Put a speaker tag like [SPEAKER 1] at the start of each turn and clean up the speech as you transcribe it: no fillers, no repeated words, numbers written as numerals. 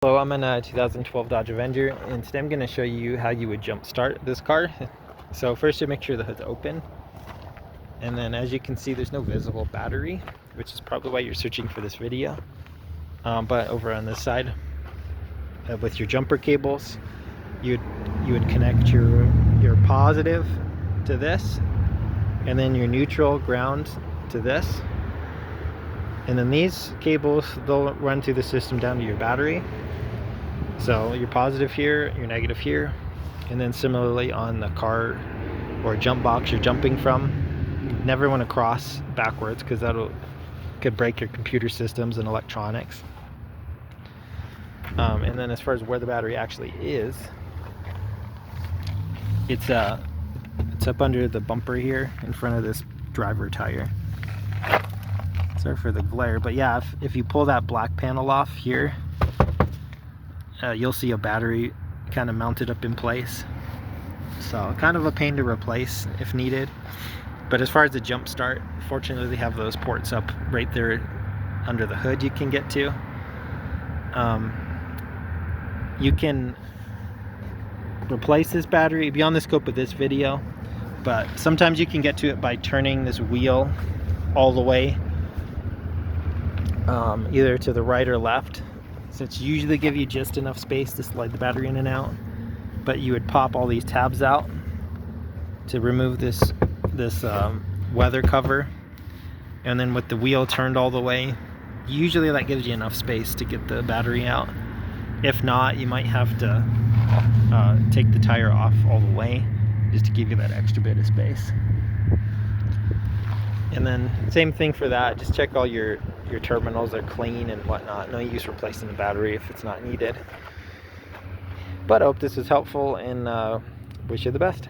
[SPEAKER 1] Hello, I'm in a 2012 Dodge Avenger, and today I'm going to show you how you would jump start this car. So first you make sure the hood's open, and then as you can see there's no visible battery, which is probably why you're searching for this video. But over on this side, with your jumper cables, you would connect your positive to this, and then your neutral ground to this. And then these cables, they'll run through the system down to your battery. So your positive here, your negative here, and then similarly on the car or jump box you're jumping from. You never want to cross backwards because could break your computer systems and electronics. And then as far as where the battery actually is, it's up under the bumper here in front of this driver tire. Sorry for the glare, but yeah, if you pull that black panel off here, you'll see a battery kind of mounted up in place. So kind of a pain to replace if needed. But as far as the jump start, fortunately they have those ports up right there under the hood you can get to. You can replace this battery beyond the scope of this video, but sometimes you can get to it by turning this wheel all the way, either to the right or left. So it's usually give you just enough space to slide the battery in and out, but you would pop all these tabs out to remove this weather cover, and then with the wheel turned all the way, usually that gives you enough space to get the battery out. If not, you might have to take the tire off all the way just to give you that extra bit of space. And then same thing for that, just check all your terminals are clean and whatnot. No use replacing the battery if it's not needed. But I hope this was helpful, and wish you the best.